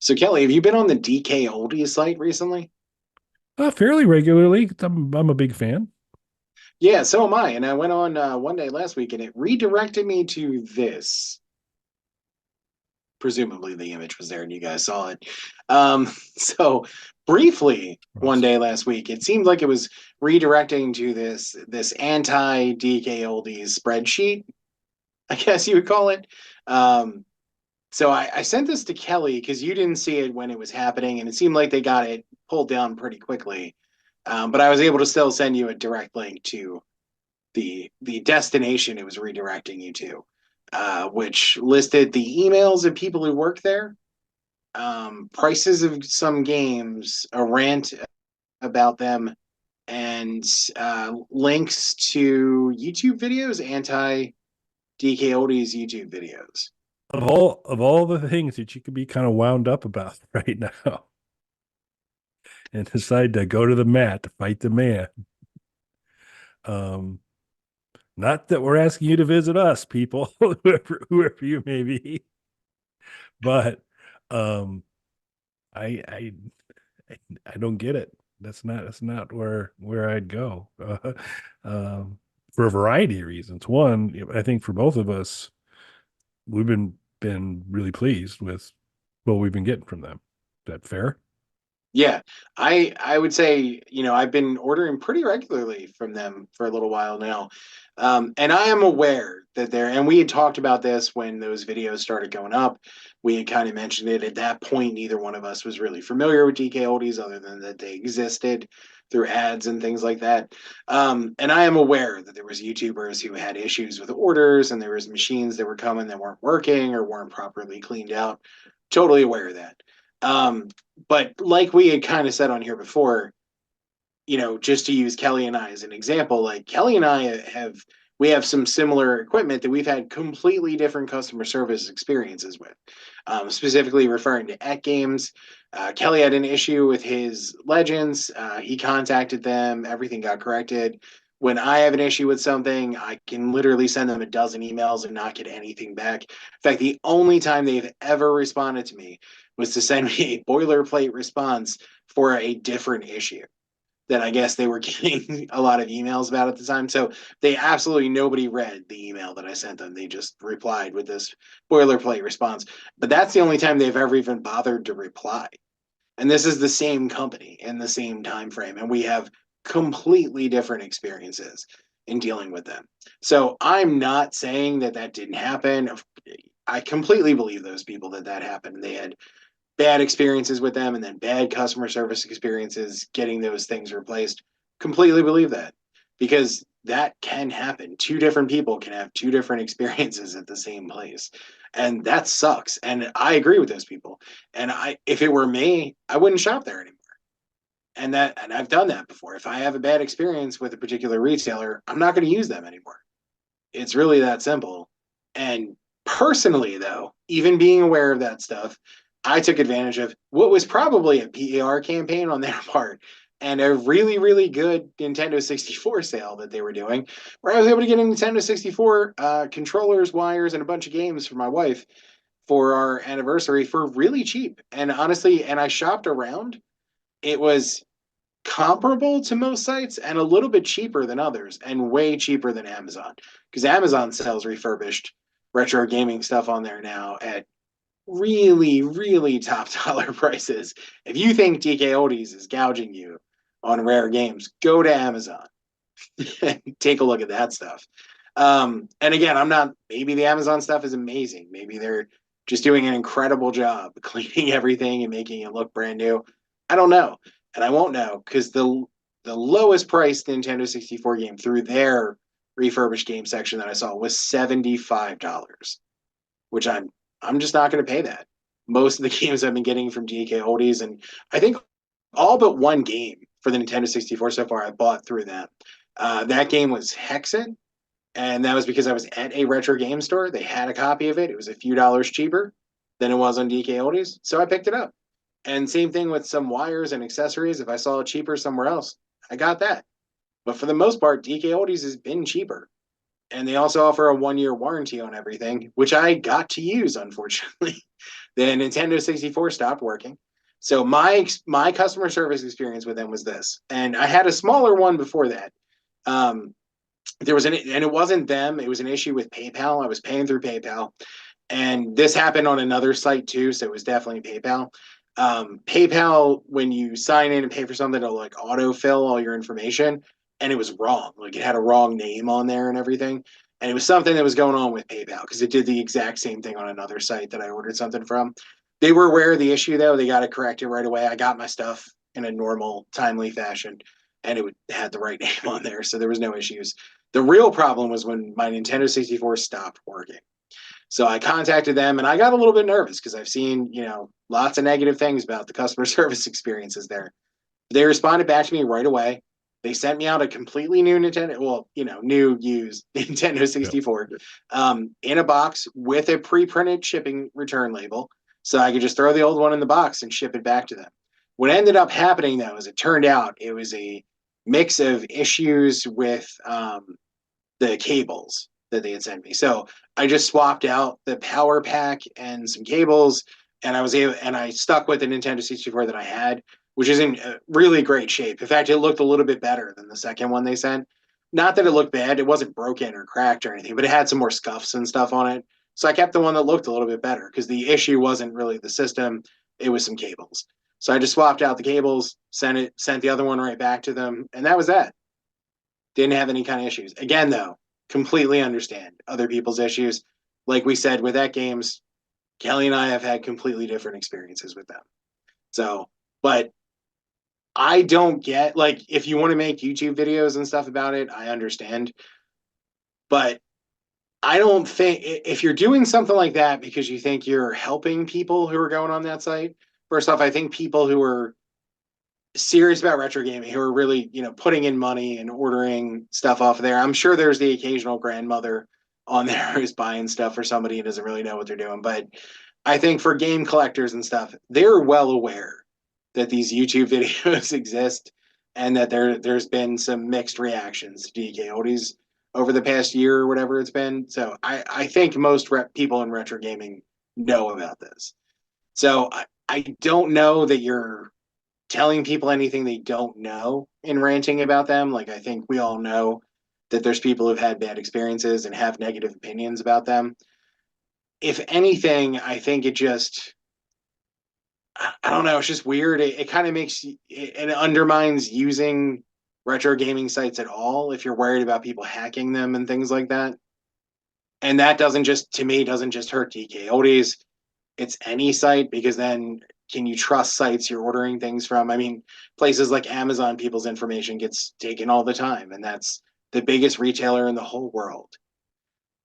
So Kelly, have you been on the DKoldies site recently? Fairly regularly. I'm a big fan. Yeah, so am I. And I went on one day last week and it redirected me to this. Presumably the image was there and you guys saw it. So briefly one day last week, it seemed like it was redirecting to this anti DKoldies spreadsheet, I guess you would call it. Um, so I sent this to Kelly because you didn't see it when it was happening, and it seemed like they got it pulled down pretty quickly. But I was able to still send you a direct link to the destination it was redirecting you to, which listed the emails of people who work there, prices of some games, a rant about them, and links to YouTube videos, anti DK Oldies YouTube videos. Of all the things that you could be kind of wound up about right now and decide to go to the mat to fight the man. Um, Not that we're asking you to visit us, people, whoever you may be, but um, I, I I don't get it. That's not where I'd go. Um, for a variety of reasons. One, I think for both of us, we've been really pleased with what we've been getting from them. Is that fair? Yeah, I would say, I've been ordering pretty regularly from them for a little while now. And I am aware that and we had talked about this when those videos started going up. We had kind of mentioned it at that point. Neither one of us was really familiar with DK Oldies other than that they existed through ads and things like that. And I am aware that there was YouTubers who had issues with orders and there was machines that were coming that weren't working or weren't properly cleaned out. Totally aware of that. Um, but like we had kind of said on here before, just to use Kelly and I as an example, like Kelly and I we have some similar equipment that we've had completely different customer service experiences with. Specifically referring to X Games. Kelly had an issue with his Legends. He contacted them. Everything got corrected. When I have an issue with something, I can literally send them a dozen emails and not get anything back. In fact, the only time they've ever responded to me was to send me a boilerplate response for a different issue that I guess they were getting a lot of emails about at the time. So they absolutely nobody read the email that I sent them. They just replied with this boilerplate response. But that's the only time they've ever even bothered to reply. And this is the same company in the same time frame, and we have completely different experiences in dealing with them. So I'm not saying that that didn't happen. I completely believe those people that that happened. They had bad experiences with them and then bad customer service experiences getting those things replaced. Completely believe that because that can happen. Two different people can have two different experiences at the same place. And that sucks. And I agree with those people. And if it were me, I wouldn't shop there anymore. And I've done that before. If I have a bad experience with a particular retailer, I'm not going to use them anymore. It's really that simple. And personally, though, even being aware of that stuff, I took advantage of what was probably a PR campaign on their part and a really, really good Nintendo 64 sale that they were doing, where I was able to get a Nintendo 64 controllers, wires, and a bunch of games for my wife for our anniversary for really cheap. And honestly, and I shopped around. It was comparable to most sites and a little bit cheaper than others and way cheaper than Amazon because Amazon sells refurbished retro gaming stuff on there now at really, really top dollar prices. If you think DK Oldies is gouging you on rare games, go to Amazon and take a look at that stuff. And again, I'm not, maybe the Amazon stuff is amazing. Maybe they're just doing an incredible job cleaning everything and making it look brand new. I don't know. And I won't know because the lowest priced Nintendo 64 game through their refurbished game section that I saw was $75, which I'm just not going to pay that. Most of the games I've been getting from DK Oldies, and I think all but one game for the Nintendo 64 so far I bought through them. That game was Hexen, and that was because I was at a retro game store. They had a copy of it. It was a few dollars cheaper than it was on DK Oldies, so I picked it up. And same thing with some wires and accessories. If I saw it cheaper somewhere else, I got that. But for the most part, DK Oldies has been cheaper. And they also offer a 1 year warranty on everything, which I got to use, unfortunately. The Nintendo 64 stopped working. So my customer service experience with them was this, and I had a smaller one before that. Um, there was and it wasn't them. It was an issue with PayPal. I was paying through PayPal, and this happened on another site too. So it was definitely PayPal. PayPal, when you sign in and pay for something, it'll like autofill all your information, and it was wrong. Like it had a wrong name on there and everything. And it was something that was going on with PayPal because it did the exact same thing on another site that I ordered something from. They were aware of the issue though. They got it corrected right away. I got my stuff in a normal, timely fashion, and had the right name on there, so there was no issues. The real problem was when my Nintendo 64 stopped working. So I contacted them and I got a little bit nervous because I've seen, lots of negative things about the customer service experiences there. They responded back to me right away. They sent me out a completely new Nintendo, well, new used Nintendo Yep. 64 in a box with a pre printed shipping return label. So I could just throw the old one in the box and ship it back to them. What ended up happening, though, is it turned out it was a mix of issues with the cables that they had sent me. So I just swapped out the power pack and some cables, and I stuck with the Nintendo 64 that I had, which is in really great shape. In fact, it looked a little bit better than the second one they sent. Not that it looked bad; it wasn't broken or cracked or anything, but it had some more scuffs and stuff on it. So I kept the one that looked a little bit better because the issue wasn't really the system; it was some cables. So I just swapped out the cables, sent the other one right back to them, and that was that. Didn't have any kind of issues. Again, though, completely understand other people's issues. Like we said with that games, Kelly and I have had completely different experiences with them. So, but I don't get like if you want to make YouTube videos and stuff about it, I understand. But I don't think if you're doing something like that because you think you're helping people who are going on that site, first off, I think people who are serious about retro gaming who are really putting in money and ordering stuff off of there. I'm sure there's the occasional grandmother on there who's buying stuff for somebody and doesn't really know what they're doing, but I think for game collectors and stuff, they're well aware that these YouTube videos exist and that there's been some mixed reactions to DKoldies over the past year or whatever it's been. So I think most people in retro gaming know about this. So I don't know that you're telling people anything they don't know and ranting about them. Like I think we all know that there's people who've had bad experiences and have negative opinions about them. If anything, I think it just I don't know, it's just weird. It kind of it undermines using retro gaming sites at all if you're worried about people hacking them and things like that. And that doesn't just to me doesn't just hurt DK Oldies, it's any site because then can you trust sites you're ordering things from? I mean, places like Amazon, people's information gets taken all the time, and that's the biggest retailer in the whole world.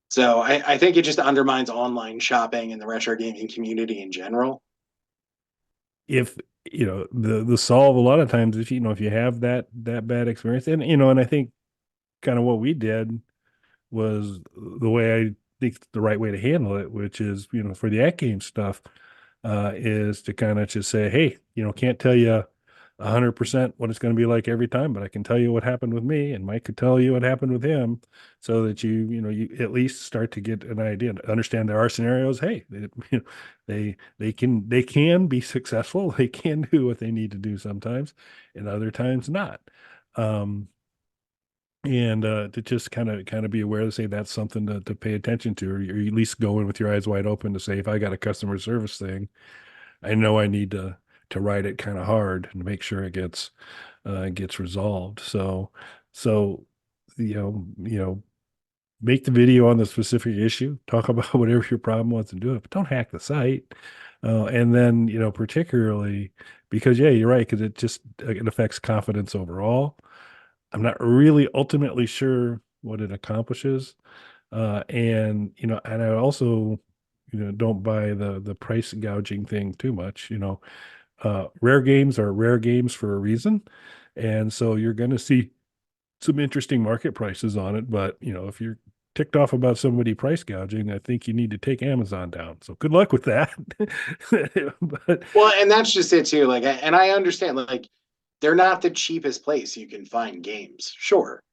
So I think it just undermines online shopping and the retro gaming community in general. If the solve a lot of times if you have that bad experience, and I think kind of what we did was the way I think the right way to handle it, which is for the at game stuff, is to kind of just say, hey, can't tell you 100% what it's going to be like every time, but I can tell you what happened with me, and Mike could tell you what happened with him, so that you at least start to get an idea, to understand there are scenarios. Hey, they can be successful, they can do what they need to do sometimes, and other times not. Um, and to just kind of be aware to say that's something to pay attention to, or at least go in with your eyes wide open to say, if I got a customer service thing, I know I need to write it kind of hard and make sure it gets resolved. So make the video on the specific issue, talk about whatever your problem was and do it, but don't hack the site. And then particularly because yeah, you're right, because it affects confidence overall. I'm not really ultimately sure what it accomplishes. And I also, don't buy the price gouging thing too much. Rare games are rare games for a reason. And so you're going to see some interesting market prices on it. But, if you're ticked off about somebody price gouging, I think you need to take Amazon down. So good luck with that. But Well, and that's just it too. Like, and I understand, like, they're not the cheapest place you can find games, sure,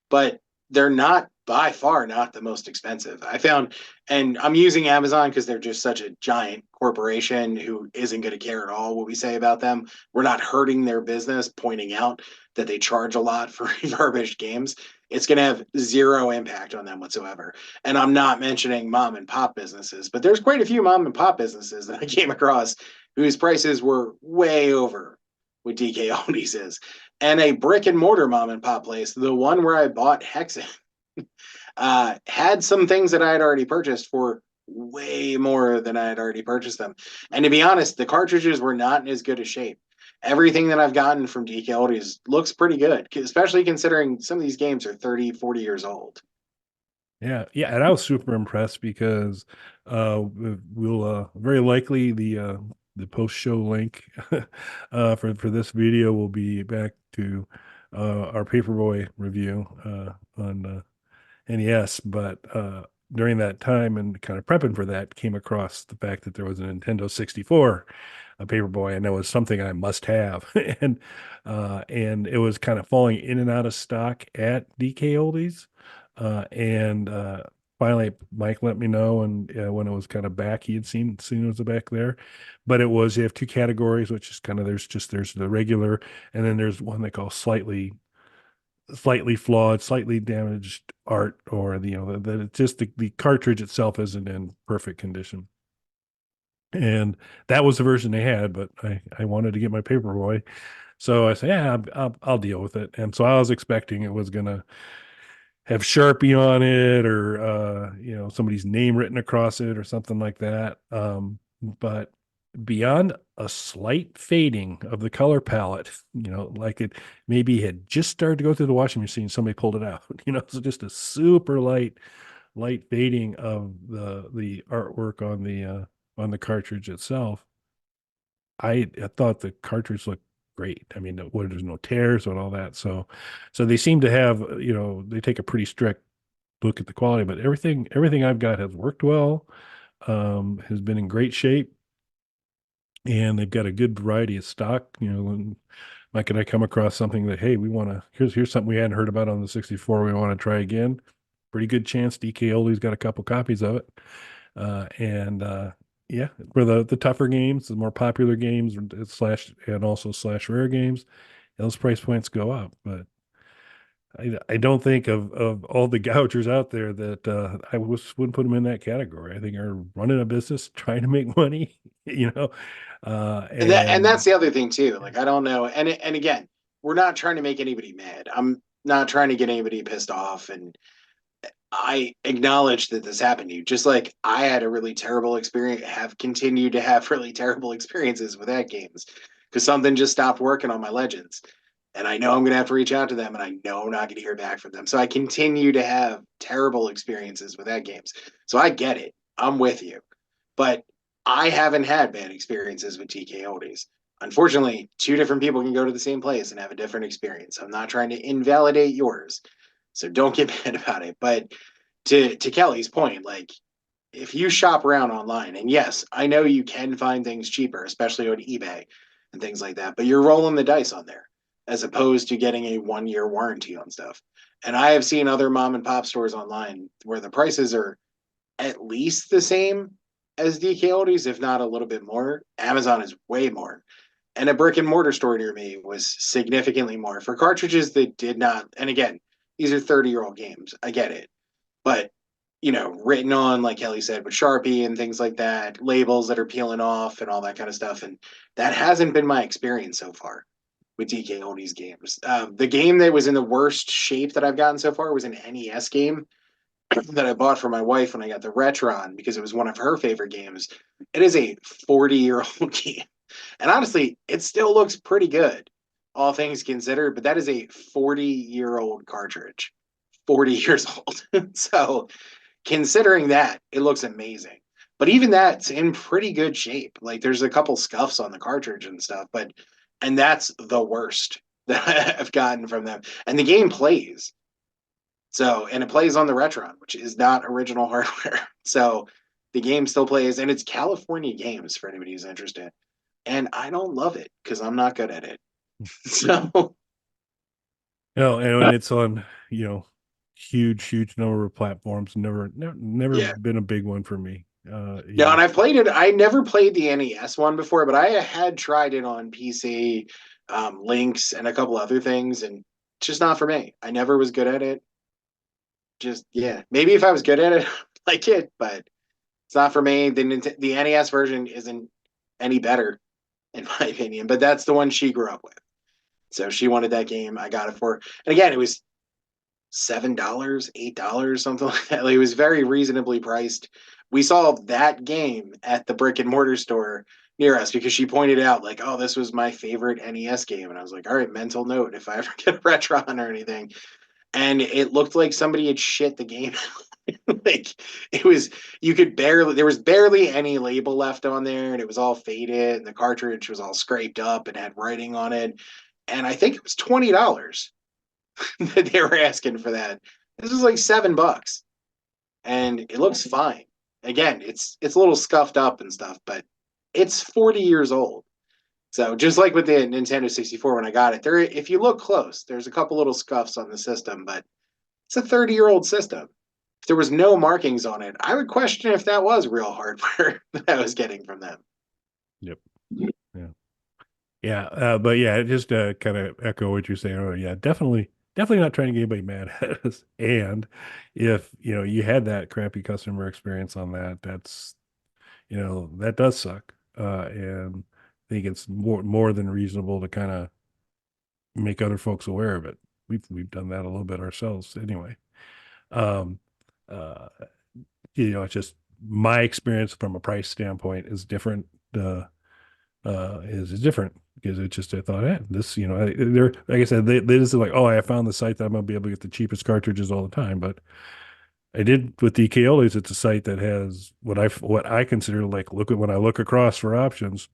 but they're not by far not the most expensive. I found, and I'm using Amazon because they're just such a giant corporation who isn't going to care at all what we say about them. We're not hurting their business, pointing out that they charge a lot for refurbished games. It's going to have zero impact on them whatsoever. And I'm not mentioning mom and pop businesses, but there's quite a few mom and pop businesses that I came across whose prices were way over what DK Oldies is. And a brick and mortar mom and pop place, the one where I bought Hexen, had some things that I had already purchased for way more than I had already purchased them. And to be honest, the cartridges were not in as good a shape. Everything that I've gotten from DKoldies looks pretty good, especially considering some of these games are 30, 40 years old. Yeah, yeah, and I was super impressed because we'll very likely the post show link for this video will be back to our Paperboy review on NES, but during that time and kind of prepping for that, came across the fact that there was a Nintendo 64, a Paperboy, and that was something I must have, and it was kind of falling in and out of stock at DK Oldies, and finally Mike let me know, and when it was kind of back, he had seen it was back there, but it was you have two categories, which is kind of there's the regular, and then there's one they call slightly flawed, slightly damaged art, or that it's just the cartridge itself isn't in perfect condition. And that was the version they had, but I wanted to get my Paperboy, so I said, yeah, I'll deal with it. And so I was expecting it was gonna have Sharpie on it, or somebody's name written across it or something like that. But beyond a slight fading of the color palette, like it maybe had just started to go through the washing machine, somebody pulled it out, so just a super light fading of the artwork on the cartridge itself. I thought the cartridge looked great. I mean, there's no tears and all that. So they seem to have, they take a pretty strict look at the quality, but everything I've got has worked well, has been in great shape, and they've got a good variety of stock. When Mike and I come across something that, hey, we want to, here's something we hadn't heard about on the 64, we want to try again. Pretty good chance DK Oli's got a couple copies of it. And yeah, for the tougher games, the more popular games, and also slash rare games, those price points go up. But I don't think of all the gougers out there that wouldn't put them in that category. I think are running a business, trying to make money, you know, And and that's the other thing too. Like I don't know, and again, we're not trying to make anybody mad. I'm not trying to get anybody pissed off, and I acknowledge that this happened to you. Just like I had a really terrible experience, have continued to have really terrible experiences with that games because something just stopped working on my Legends. And I know I'm going to have to reach out to them, and I know I'm not going to hear back from them. So I continue to have terrible experiences with that games. So I get it. I'm with you. But I haven't had bad experiences with TK Oldies. Unfortunately, two different people can go to the same place and have a different experience. I'm not trying to invalidate yours. So don't get mad about it. But to Kelly's point, like if you shop around online, and yes, I know you can find things cheaper, especially on eBay and things like that, but you're rolling the dice on there as opposed to getting a 1 year warranty on stuff. And I have seen other mom and pop stores online where the prices are at least the same as DK Oldies, if not a little bit more. Amazon is way more. And a brick and mortar store near me was significantly more for cartridges that did not. And again, these are 30-year-old games. I get it. But, written on, like Kelly said, with Sharpie and things like that, labels that are peeling off and all that kind of stuff. And that hasn't been my experience so far with DK Oldies games. The game that was in the worst shape that I've gotten so far was an NES game that I bought for my wife when I got the Retron because it was one of her favorite games. It is a 40-year-old game. And honestly, it still looks pretty good, all things considered, but that is a 40-year-old cartridge. 40 years old. So, considering that, it looks amazing. But even that's in pretty good shape. Like there's a couple scuffs on the cartridge and stuff, and that's the worst that I've gotten from them. And the game plays. So, and it plays on the Retron, which is not original hardware. So, the game still plays, and it's California games for anybody who's interested. And I don't love it because I'm not good at it. So, and when it's on, you know, huge number of platforms. Never Yeah. been a big one for me. No, Yeah, and I've played it. I never played the NES one before, but I had tried it on PC, Lynx, and a couple other things, and it's just not for me. I never was good at it. Just yeah, maybe if I was good at it, I'd like it, but it's not for me. The NES version isn't any better in my opinion, but that's the one she grew up with. So she wanted that game. I got it for her. And again, it was $7, $8, something like that. Like, it was very reasonably priced. We saw that game at the brick and mortar store near us because she pointed out, like, oh, this was my favorite NES game. And I was like, all right, mental note if I ever get a Retron or anything. And it looked like somebody had shit the game. Like it was, you could barely, there was barely any label left on there, and it was all faded, and the cartridge was all scraped up and had writing on it. And I think it was $20 that they were asking for that. This was like $7, and it looks fine. Again, it's a little scuffed up and stuff, but it's 40 years old. So just like with the Nintendo 64 when I got it, there if you look close, there's a couple little scuffs on the system, but it's a 30-year-old system. If there was no markings on it, I would question if that was real hardware that I was getting from them. yep, yeah, yeah. But yeah, just kind of echo what you're saying. Oh, yeah, definitely not trying to get anybody mad at us. And if you had that crappy customer experience on that, that does suck. And I think it's more than reasonable to kind of make other folks aware of it. We've done that a little bit ourselves anyway. Um, uh, it's just my experience from a price standpoint is different. Is different because it's just I thought, this, they're like I said, they just like, oh, I found the site that I'm gonna be able to get the cheapest cartridges all the time, but I did with DKoldies. It's a site that has what I consider like look at when I look across for options,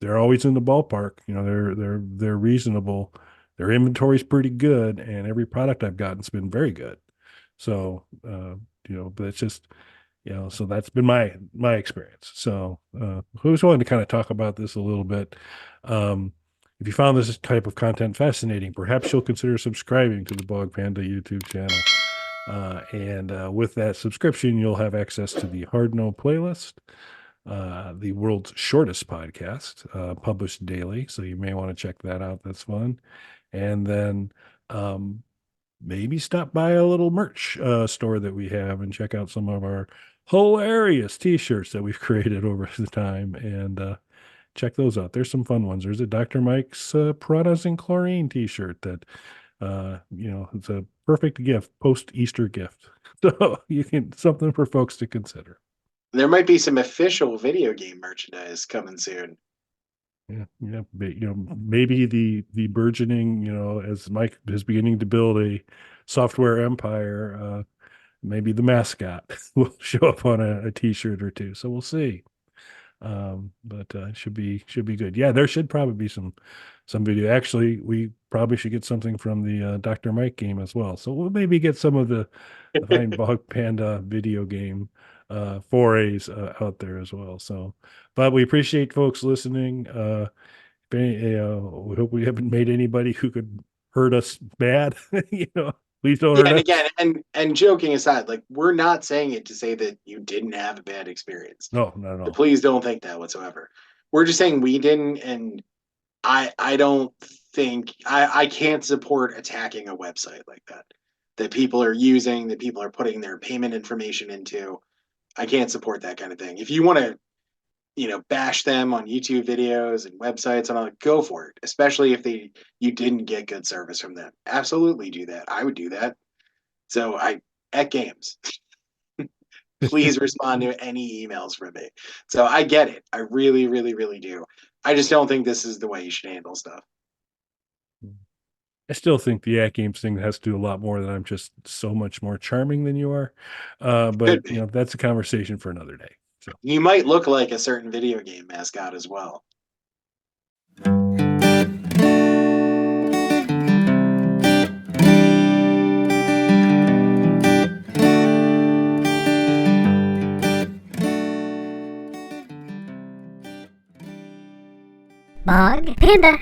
they're always in the ballpark. They're reasonable. Their inventory's pretty good, and every product I've gotten's been very good. So, but it's just, so that's been my experience. So, I was wanting to kind of talk about this a little bit. If you found this type of content fascinating, perhaps you'll consider subscribing to the Bog Panda YouTube channel. And with that subscription, you'll have access to the Hard No playlist, the world's shortest podcast, published daily. So you may want to check that out. That's fun. And then maybe stop by a little merch store that we have and check out some of our hilarious t-shirts that we've created over the time, and check those out. There's some fun ones. There's a Dr. Mike's Piranhas and Chlorine t-shirt that it's a perfect gift, post-Easter gift. So something for folks to consider. There might be some official video game merchandise coming soon. Yeah. Maybe the burgeoning, as Mike is beginning to build a software empire, maybe the mascot will show up on a t-shirt or two. So we'll see. But should be good. Yeah, there should probably be some video. Actually, we probably should get something from the Dr. Mike game as well. So we'll maybe get some of the Fine Bog Panda video game forays out there as well. So, but we appreciate folks listening. We hope we haven't made anybody who could hurt us bad. Please don't Yeah, hurt and us. again, and joking aside, like we're not saying it to say that you didn't have a bad experience. No, not at So all. please don't think that whatsoever. We're just saying we didn't, and I don't think I can't support attacking a website like that people are using, that people are putting their payment information into. I can't support that kind of thing. If you want to, bash them on YouTube videos and websites and all, go for it. Especially if you didn't get good service from them. Absolutely do that. I would do that. So at games, please respond to any emails from me. So I get it. I really, really, really do. I just don't think this is the way you should handle stuff. I still think the at games thing has to do a lot more than I'm just so much more charming than you are. But Could be. that's a conversation for another day. So You might look like a certain video game mascot as well. Bog Panda.